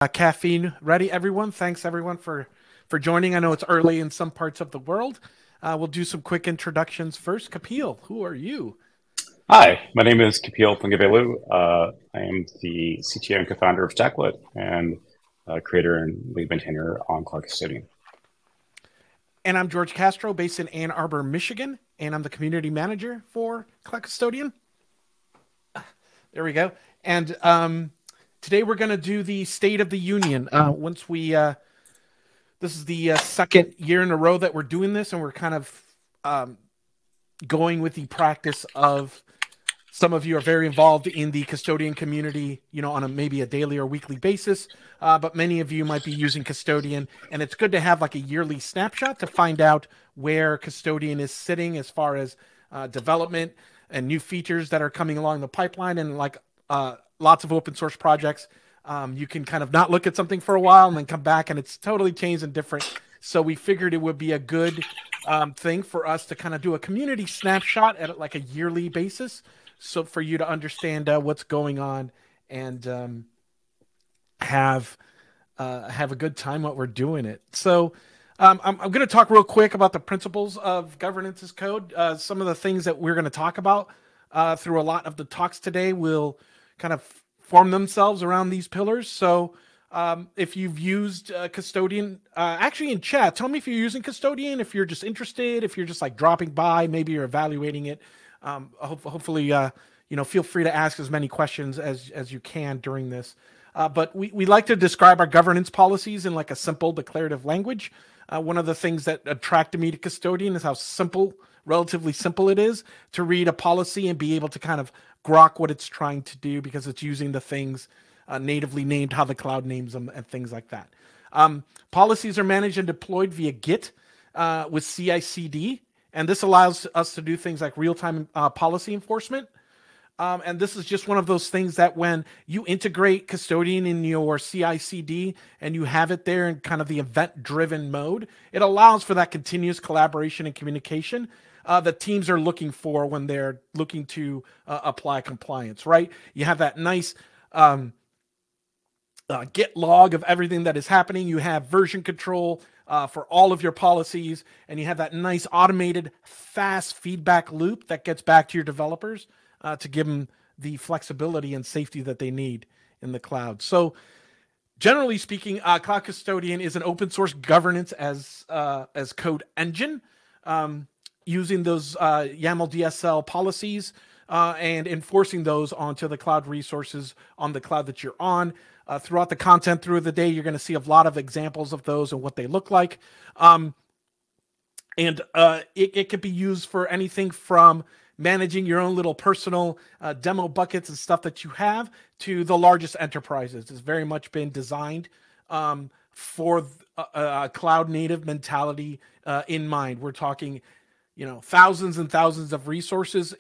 Caffeine ready, everyone. Thanks, everyone, for joining. I know it's early in some parts of the world. We'll do some quick introductions first. Kapil, who are you? Hi, my name is Kapil Thangavelu. I am the CTO and co-founder of Stacklet and creator and lead maintainer on Cloud Custodian. And I'm George Castro, based in Ann Arbor, Michigan, and I'm the community manager for Custodian. There we go. And today we're going to do the State of the Union. This is the second year in a row that we're doing this, and we're kind of going with the practice of some of you are very involved in the custodian community, on maybe a daily or weekly basis. But many of you might be using Custodian, and it's good to have like a yearly snapshot to find out where Custodian is sitting as far as development and new features that are coming along the pipeline, and lots of open source projects. You can kind of not look at something for a while and then come back, and it's totally changed and different. So we figured it would be a good thing for us to kind of do a community snapshot at like a yearly basis, so for you to understand what's going on and have a good time while we're doing it. So I'm going to talk real quick about the principles of governance as code. Some of the things that we're going to talk about through a lot of the talks today will kind of form themselves around these pillars. So if you've used Custodian, actually in chat, tell me if you're using Custodian, if you're just interested, if you're just like dropping by, maybe you're evaluating it. Hopefully, feel free to ask as many questions as you can during this. But we like to describe our governance policies in like a simple declarative language. One of the things that attracted me to Custodian is how relatively simple it is to read a policy and be able to kind of grok what it's trying to do, because it's using the things natively named, how the cloud names them, and things like that. Policies are managed and deployed via Git with CI/CD. And this allows us to do things like real-time policy enforcement. And this is just one of those things that when you integrate Custodian in your CI/CD and you have it there in kind of the event-driven mode, it allows for that continuous collaboration and communication that teams are looking for when they're looking to apply compliance, right? You have that nice Git log of everything that is happening. You have version control for all of your policies, and you have that nice automated, fast feedback loop that gets back to your developers to give them the flexibility and safety that they need in the cloud. So, generally speaking, Cloud Custodian is an open source governance as code engine, using those YAML DSL policies and enforcing those onto the cloud resources on the cloud that you're on. Throughout the content through the day, you're going to see a lot of examples of those and what they look like. It could be used for anything from managing your own little personal demo buckets and stuff that you have to the largest enterprises. It's very much been designed for a cloud native mentality in mind. We're talking, thousands and thousands of resources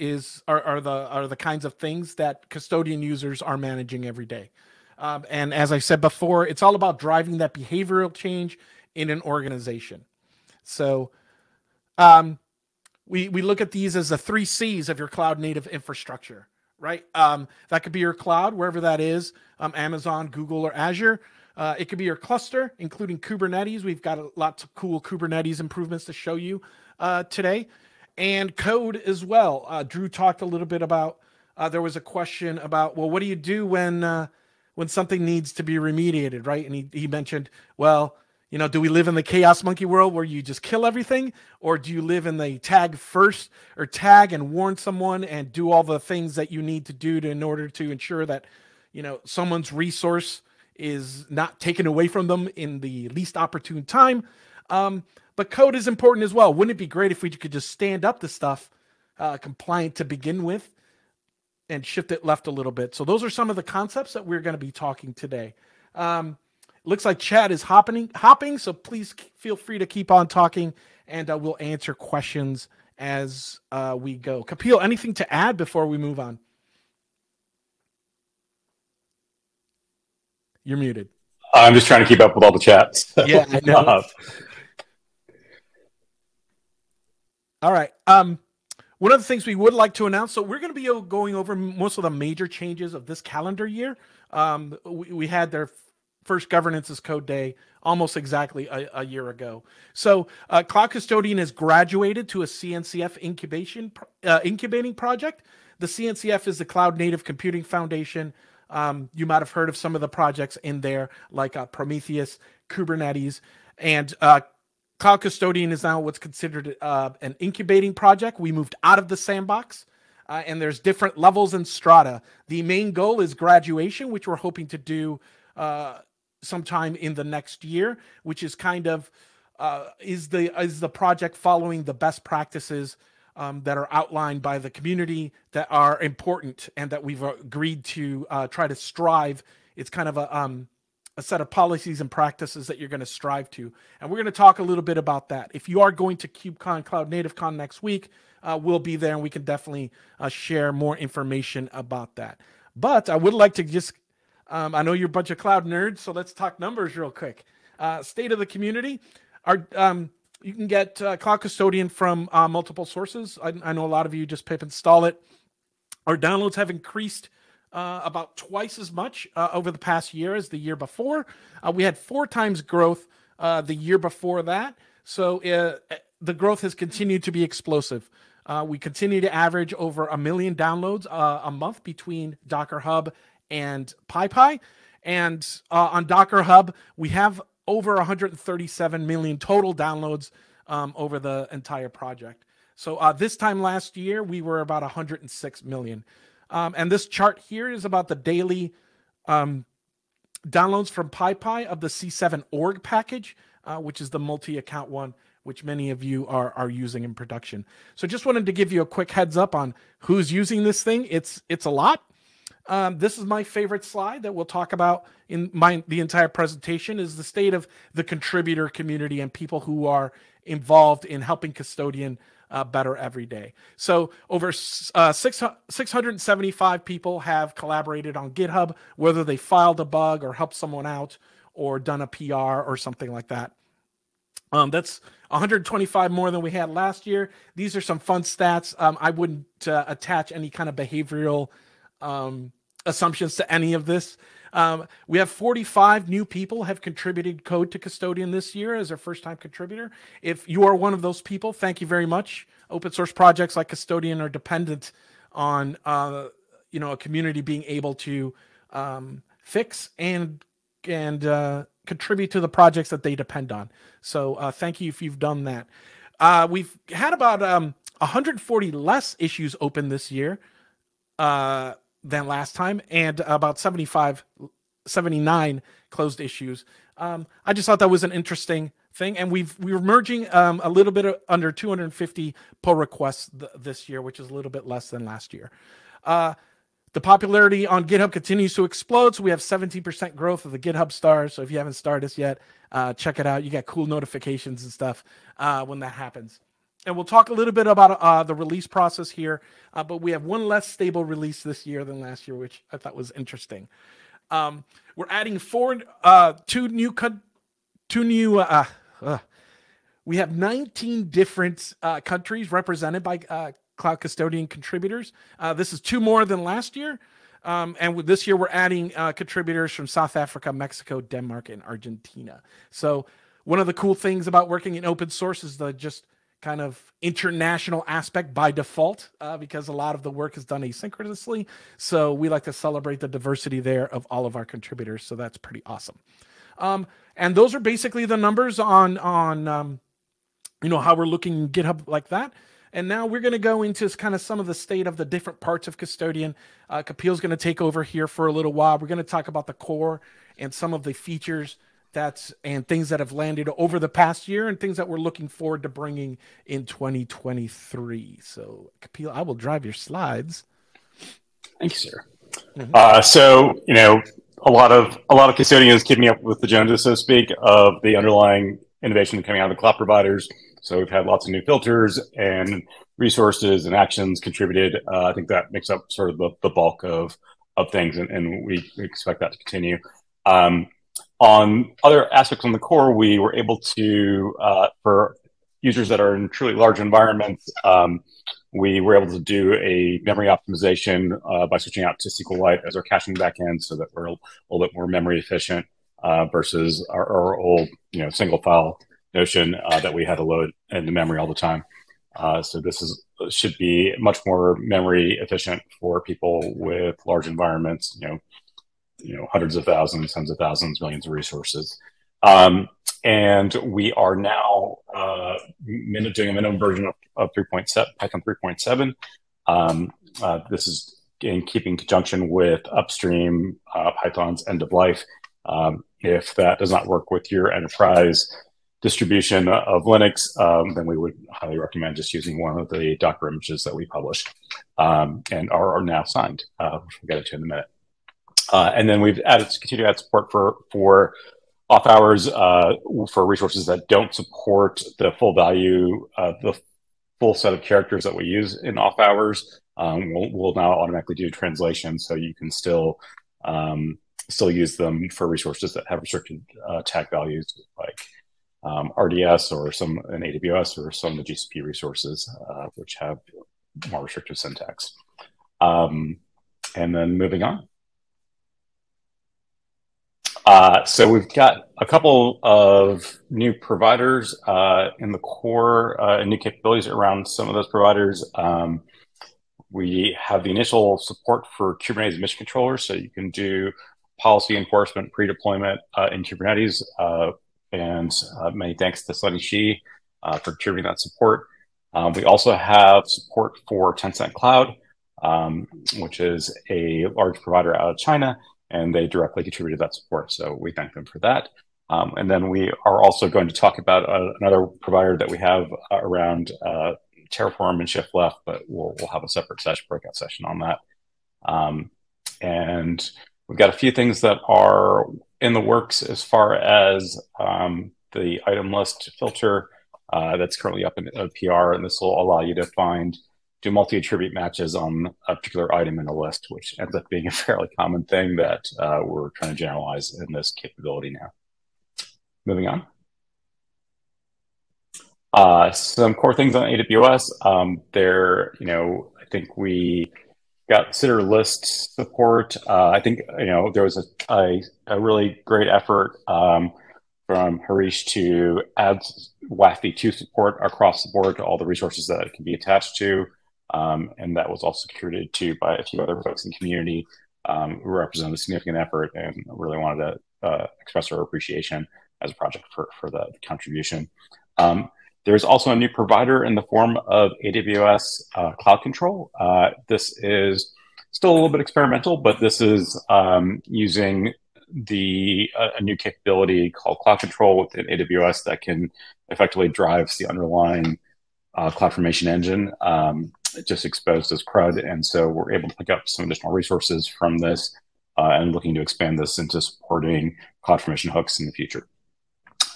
are the kinds of things that Custodian users are managing every day. And as I said before, it's all about driving that behavioral change in an organization. So we look at these as the 3 C's of your cloud native infrastructure, right? That could be your cloud, wherever that is, Amazon, Google, or Azure. It could be your cluster, including Kubernetes. We've got lots of cool Kubernetes improvements to show you today. And code as well. Drew talked a little bit about, there was a question about, well, what do you do when something needs to be remediated, right? And he mentioned, well, do we live in the chaos monkey world where you just kill everything? Or do you live in the tag first, or tag and warn someone and do all the things that you need to do in order to ensure that, someone's resource is not taken away from them in the least opportune time? But code is important as well. Wouldn't it be great if we could just stand up the stuff compliant to begin with and shift it left a little bit? So those are some of the concepts that we're going to be talking today. Looks like chat is hopping, so please feel free to keep on talking, and we'll answer questions as we go. Kapil, anything to add before we move on? You're muted. I'm just trying to keep up with all the chats. Yeah, I know. All right. One of the things we would like to announce, so we're going to be going over most of the major changes of this calendar year. We had their first governance as code day almost exactly a year ago. So Cloud Custodian has graduated to a CNCF incubating project. The CNCF is the Cloud Native Computing Foundation. You might have heard of some of the projects in there, like Prometheus, Kubernetes, and Cloud Custodian is now what's considered an incubating project. We moved out of the sandbox, and there's different levels and strata. The main goal is graduation, which we're hoping to do sometime in the next year, which is kind of is the project following the best practices that are outlined by the community that are important and that we've agreed to try to strive. It's kind of a set of policies and practices that you're going to strive to. And we're going to talk a little bit about that. If you are going to KubeCon, Cloud Native Con next week, we'll be there and we can definitely share more information about that. But I would like to just, I know you're a bunch of cloud nerds, so let's talk numbers real quick. State of the community. You can get Cloud Custodian from multiple sources. I know a lot of you just pip install it. Our downloads have increased about twice as much over the past year as the year before. We had 4 times growth the year before that. So the growth has continued to be explosive. We continue to average over 1 million downloads a month between Docker Hub and PyPy. And on Docker Hub, we have over 137 million total downloads over the entire project. So this time last year, we were about 106 million. And this chart here is about the daily downloads from PyPy of the C7 org package, which is the multi-account one, which many of you are using in production. So just wanted to give you a quick heads up on who's using this thing. It's a lot. This is my favorite slide that we'll talk about in the entire presentation is the state of the contributor community and people who are involved in helping Custodian better every day. So over 675 people have collaborated on GitHub, whether they filed a bug or helped someone out or done a PR or something like that. That's 125 more than we had last year. These are some fun stats. I wouldn't attach any kind of behavioral assumptions to any of this. We have 45 new people have contributed code to Custodian this year as their first-time contributor. If you are one of those people, thank you very much. Open source projects like Custodian are dependent on a community being able to fix and contribute to the projects that they depend on. So thank you if you've done that. We've had about 140 less issues open this year than last time, and about 79 closed issues. I just thought that was an interesting thing, and we were merging a little bit under 250 pull requests this year, which is a little bit less than last year. The popularity on GitHub continues to explode, so we have 17% growth of the GitHub stars. So if you haven't started this yet, check it out. You get cool notifications and stuff when that happens. And we'll talk a little bit about the release process here, but we have one less stable release this year than last year, which I thought was interesting. We're adding we have 19 different countries represented by Cloud Custodian contributors. This is 2 more than last year. And with this year, we're adding contributors from South Africa, Mexico, Denmark, and Argentina. So one of the cool things about working in open source is the just kind of international aspect by default, because a lot of the work is done asynchronously. So we like to celebrate the diversity there of all of our contributors. So that's pretty awesome. And those are basically the numbers on how we're looking in GitHub like that. And now we're going to go into kind of some of the state of the different parts of Custodian. Kapil's going to take over here for a little while. We're going to talk about the core and some of the features and things that have landed over the past year and things that we're looking forward to bringing in 2023. So, Kapil, I will drive your slides. Thank you, sir. Mm-hmm. So, a lot of Custodians keeping up with the Joneses, so to speak, of the underlying innovation coming out of the cloud providers. So we've had lots of new filters and resources and actions contributed. I think that makes up sort of the bulk of things, and we expect that to continue. On other aspects on the core, we were able to, for users that are in truly large environments, we were able to do a memory optimization by switching out to SQLite as our caching backend so that we're a little bit more memory efficient. versus our old, single file notion that we had to load into memory all the time. So this should be much more memory efficient for people with large environments, hundreds of thousands, tens of thousands, millions of resources. And we are now doing a minimum version of 3.7, Python 3.7. This is in keeping conjunction with upstream Python's end of life. If that does not work with your enterprise distribution of Linux, then we would highly recommend just using one of the Docker images that we publish and are now signed, which we'll get into in a minute. And then we've continue to add support for off hours for resources that don't support the full value, the full set of characters that we use in off hours. We'll now automatically do translation, so you can still use them for resources that have restricted tag values, like RDS or an AWS or some of the GCP resources, which have more restrictive syntax. And then moving on. So we've got a couple of new providers in the core and new capabilities around some of those providers. We have the initial support for Kubernetes mission controllers, so you can do policy enforcement pre-deployment in Kubernetes. And many thanks to Sunny Shi for contributing that support. We also have support for Tencent Cloud, which is a large provider out of China, and they directly contributed that support. So we thank them for that. And then we are also going to talk about another provider that we have around Terraform and Shift Left, but we'll have a separate breakout session on that. And we've got a few things that are in the works as far as the item list filter that's currently up in PR, and this will allow you to do multi-attribute matches on a particular item in a list, which ends up being a fairly common thing that we're trying to generalize in this capability now. Moving on. Some core things on AWS. I think we got consider list support. I think there was a really great effort from Harish to add WAF-v2 support across the board to all the resources that it can be attached to, and that was also contributed to by a few other folks in the community who represented a significant effort and really wanted to express our appreciation as a project for the contribution. There's also a new provider in the form of AWS Cloud Control. This is still a little bit experimental, but this is using a new capability called Cloud Control within AWS that can effectively drive the underlying CloudFormation engine, just exposed as CRUD. And so we're able to pick up some additional resources from this and looking to expand this into supporting CloudFormation hooks in the future.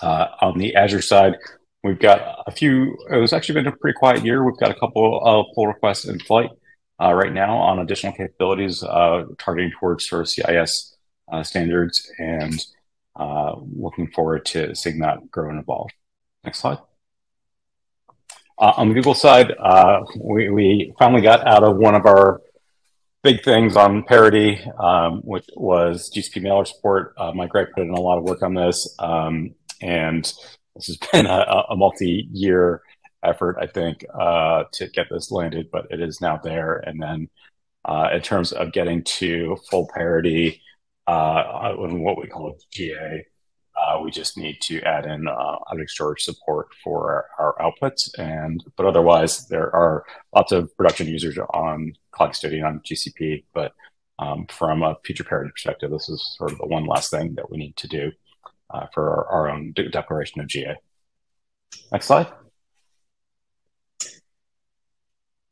On the Azure side, we've got it's actually been a pretty quiet year. We've got a couple of pull requests in flight right now on additional capabilities targeting towards sort of CIS standards, and looking forward to seeing that grow and evolve. Next slide. On the Google side, we finally got out of one of our big things on parity, which was GCP mailer support. Mike Gray put in a lot of work on this, and this has been a multi-year effort, I think, to get this landed, but it is now there. And then in terms of getting to full parity in what we call GA, we just need to add in object storage support for our outputs. But otherwise, there are lots of production users on Cloud Custodian on GCP. But from a future parity perspective, this is sort of the one last thing that we need to do for our own declaration of GA. Next slide.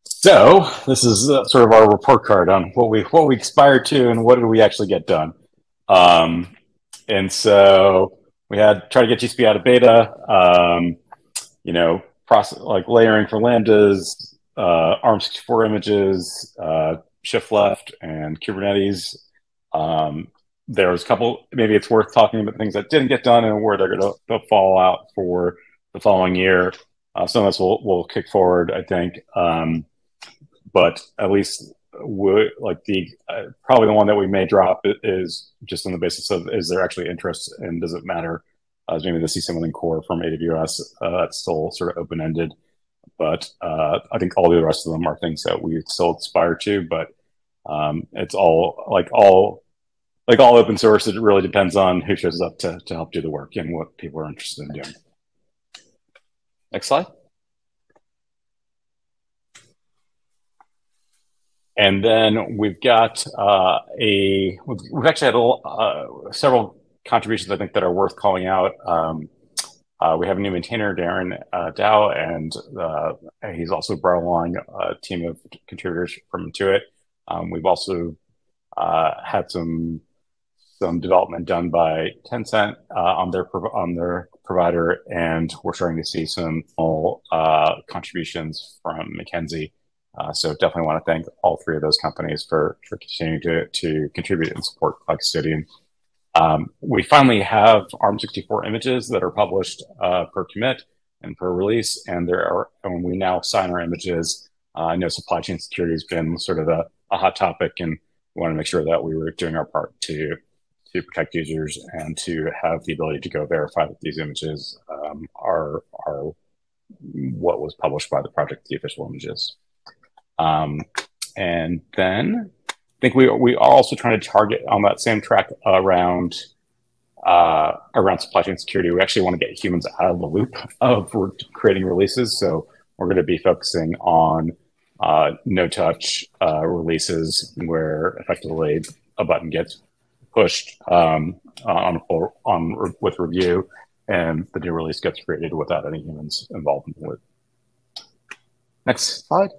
So this is sort of our report card on what we aspired to and what did we actually get done. And so we had tried to get GCP out of beta, process like layering for lambdas, ARM64 images, shift left, and Kubernetes. There was a couple, maybe it's worth talking about things that didn't get done and where they're going to fall out for the following year. Some of this will kick forward, I think. But at least like the probably the one that we may drop is just on the basis of is there actually interest and does it matter? Maybe the see something core from AWS that's still sort of open ended, but I think all the rest of them are things that we still aspire to. But it's all open source. It really depends on who shows up to help do the work and what people are interested in doing. Next slide. And then we've got we've actually had several contributions I think that are worth calling out. We have a new maintainer, Darren Dow, and he's also brought along a team of contributors from Intuit. We've also had some development done by Tencent on their provider, and we're starting to see some contributions from McKinsey. So definitely want to thank all three of those companies for continuing to contribute and support Cloud Custodian. We finally have ARM64 images that are published per commit and per release, and when we now sign our images, I know supply chain security has been sort of a hot topic, and we want to make sure that we were doing our part to protect users and to have the ability to go verify that these images are what was published by the project, the official images. And then I think we are also trying to target on that same track around supply chain security. We actually want to get humans out of the loop of creating releases. So we're going to be focusing on no-touch releases where effectively a button gets pushed with review, and the new release gets created without any humans involved in the loop. Next slide.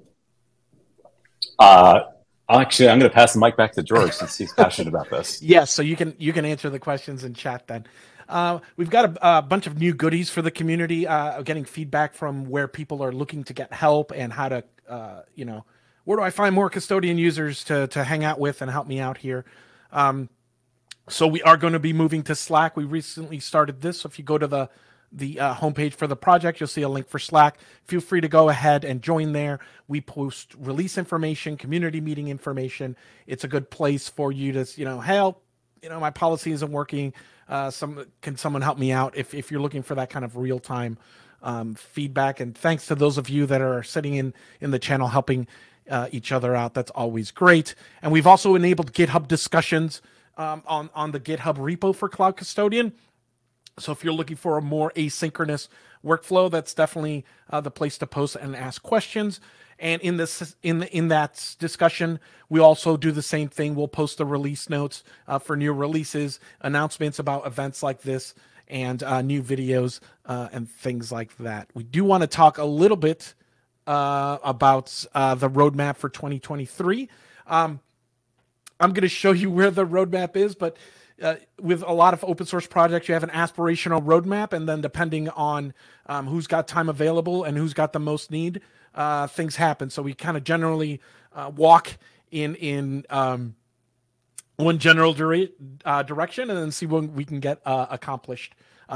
Actually, I'm going to pass the mic back to George since he's passionate about this. Yes, so you can answer the questions in chat then. We've got a bunch of new goodies for the community, getting feedback from where people are looking to get help and how to, where do I find more custodian users to hang out with and help me out here. So we are going to be moving to Slack. We recently started this. So if you go to the homepage for the project, you'll see a link for Slack. Feel free to go ahead and join there. We post release information, community meeting information. It's a good place for you to, help. My policy isn't working. Can someone help me out? If you're looking for that kind of real time feedback. And thanks to those of you that are sitting in the channel helping each other out. That's always great. And we've also enabled GitHub discussions on the GitHub repo for Cloud Custodian. So if you're looking for a more asynchronous workflow, that's definitely the place to post and ask questions. And in that discussion, we also do the same thing. We'll post the release notes for new releases, announcements about events like this, and new videos and things like that. We do want to talk a little bit about the roadmap for 2023. I'm going to show you where the roadmap is, but with a lot of open source projects, you have an aspirational roadmap, and then depending on who's got time available and who's got the most need, things happen. So we kind of generally walk in one general direction and then see what we can get accomplished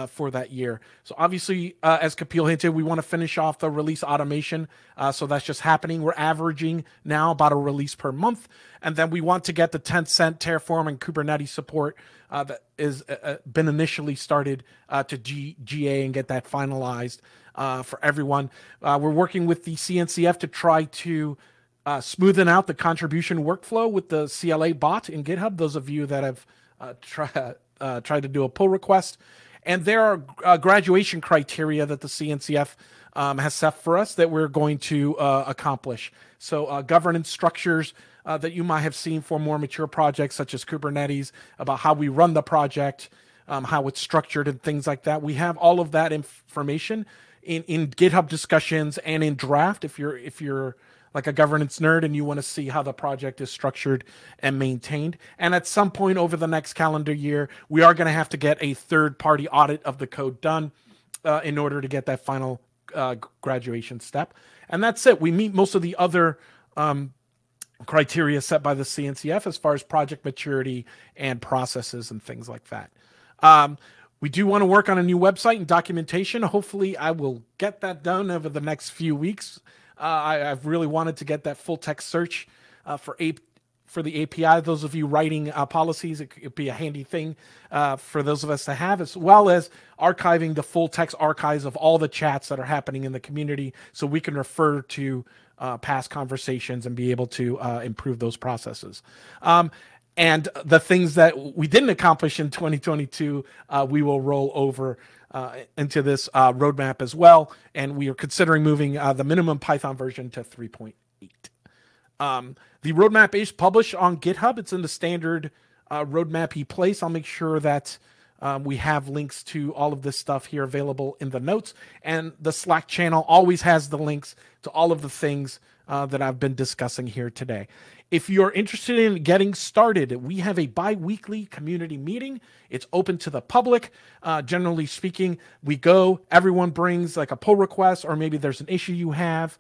for that year. So obviously, as Kapil hinted, we want to finish off the release automation. So that's just happening. We're averaging now about a release per month. And then we want to get the Tencent, Terraform, and Kubernetes support that is been initially started to GA and get that finalized for everyone. We're working with the CNCF to try to smoothen out the contribution workflow with the CLA bot in GitHub. Those of you that have tried to do a pull request. And there are graduation criteria that the CNCF has set for us that we're going to accomplish. So governance structures that you might have seen for more mature projects such as Kubernetes, about how we run the project, how it's structured and things like that. We have all of that information in GitHub discussions and in draft if you're like a governance nerd and you want to see how the project is structured and maintained. And at some point over the next calendar year, we are going to have to get a third-party audit of the code done in order to get that final graduation step. And that's it. We meet most of the other criteria set by the CNCF as far as project maturity and processes and things like that. We do want to work on a new website and documentation. Hopefully, I will get that done over the next few weeks. I've really wanted to get that full text search for the API. Those of you writing policies, it could be a handy thing for those of us to have, as well as archiving the full text archives of all the chats that are happening in the community, so we can refer to past conversations and be able to improve those processes. And the things that we didn't accomplish in 2022, we will roll over into this roadmap as well. And we are considering moving the minimum Python version to 3.8. The roadmap is published on GitHub. It's in the standard roadmap place. I'll make sure that we have links to all of this stuff here available in the notes. And the Slack channel always has the links to all of the things that I've been discussing here today. If you're interested in getting started, we have a bi-weekly community meeting. It's open to the public. Generally speaking, we go, everyone brings like a pull request, or maybe there's an issue you have.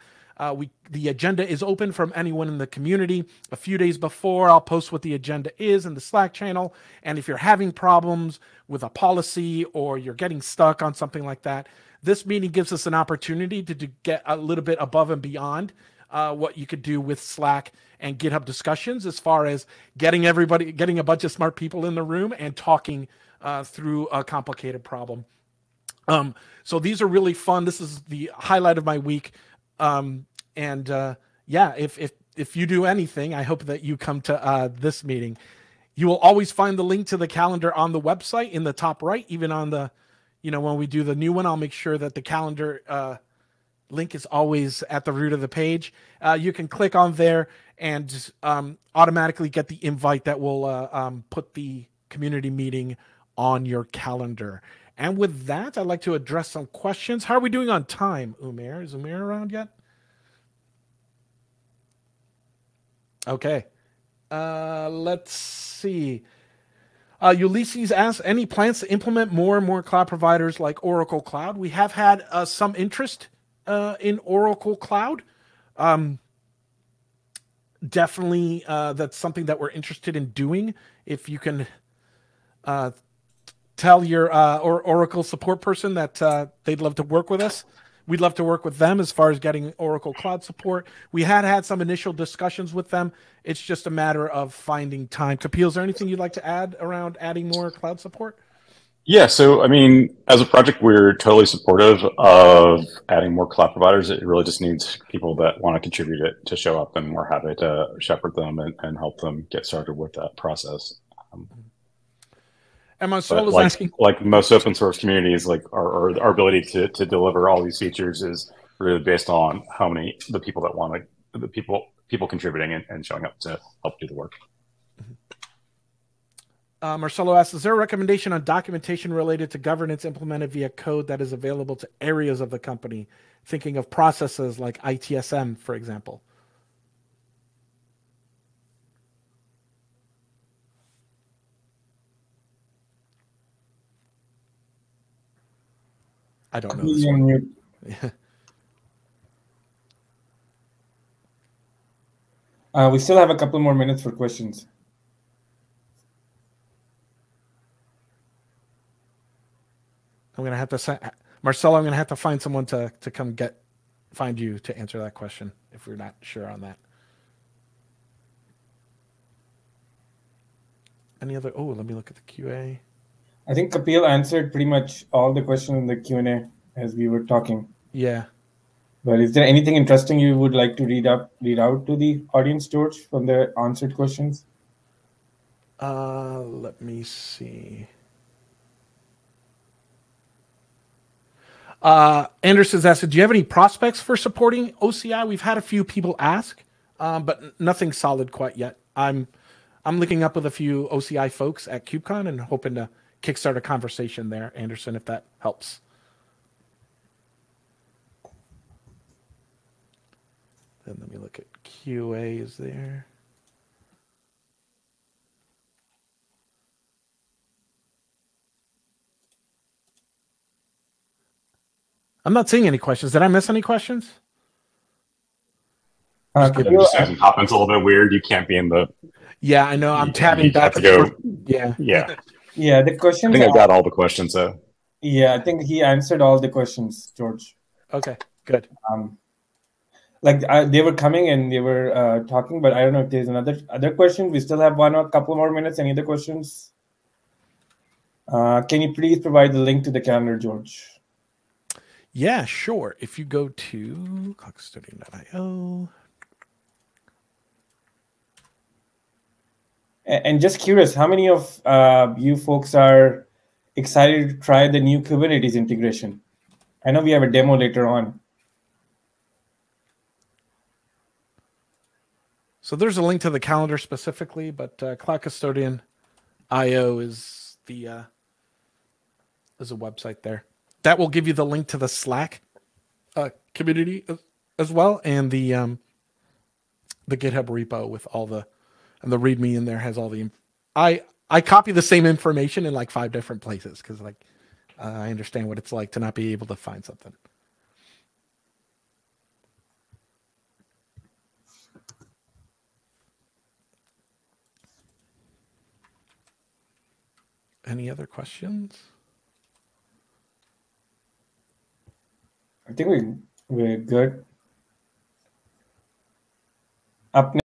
The agenda is open from anyone in the community. A few days before, I'll post what the agenda is in the Slack channel. And if you're having problems with a policy or you're getting stuck on something like that, this meeting gives us an opportunity to get a little bit above and beyond what you could do with Slack and GitHub discussions, as far as getting a bunch of smart people in the room and talking through a complicated problem. So these are really fun. This is the highlight of my week. Yeah, if you do anything, I hope that you come to this meeting. You will always find the link to the calendar on the website in the top right. Even on the, when we do the new one, I'll make sure that the calendar link is always at the root of the page. You can click on there and automatically get the invite that will put the community meeting on your calendar. And with that, I'd like to address some questions. How are we doing on time, Umair? Is Umair around yet? Okay. Let's see. Ulysses asks, any plans to implement more and more cloud providers like Oracle Cloud? We have had some interest in Oracle Cloud. Definitely, that's something that we're interested in doing. If you can tell your Oracle support person that they'd love to work with us, we'd love to work with them as far as getting Oracle Cloud support. We had some initial discussions with them. It's just a matter of finding time. Kapil, is there anything you'd like to add around adding more cloud support? Yeah, so I mean, as a project, we're totally supportive of adding more cloud providers. It really just needs people that want to contribute it to show up, and we're happy to shepherd them and help them get started with that process. And Marcel is asking, like most open source communities, like our ability to deliver all these features is really based on how many people contributing and showing up to help do the work. Marcelo asks, is there a recommendation on documentation related to governance implemented via code that is available to areas of the company? Thinking of processes like ITSM, for example. I don't know this one. We still have a couple more minutes for questions. I'm going to have to Marcelo, I'm going to have to find someone to come find you to answer that question if we're not sure on that. Any other? Oh, let me look at the QA. I think Kapil answered pretty much all the questions in the Q&A as we were talking. Yeah. But is there anything interesting you would like to read out to the audience, George, from the answered questions? Let me see. Anderson's asked, do you have any prospects for supporting OCI? We've had a few people ask, but nothing solid quite yet. I'm looking up with a few OCI folks at KubeCon and hoping to kickstart a conversation there, Anderson, if that helps. Then let me look at QA is there. I'm not seeing any questions. Did I miss any questions? Susan Hoppin's a little bit weird. You can't be in the... Yeah, I know. I'm tabbing back. Yeah. The questions... I think I got all the questions, though. Yeah, I think he answered all the questions, George. Okay, good. like they were coming and they were talking, but I don't know if there's other question. We still have a couple more minutes. Any other questions? Can you please provide the link to the calendar, George? Yeah, sure. If you go to custodian.io. And just curious, how many of you folks are excited to try the new Kubernetes integration? I know we have a demo later on. So there's a link to the calendar specifically, but Cloud Custodian IO is a website there. That will give you the link to the Slack community as well, and the GitHub repo with all the README in there has all the. I copy the same information in like 5 different places because I understand what it's like to not be able to find something. Any other questions? I think we're good. Up next.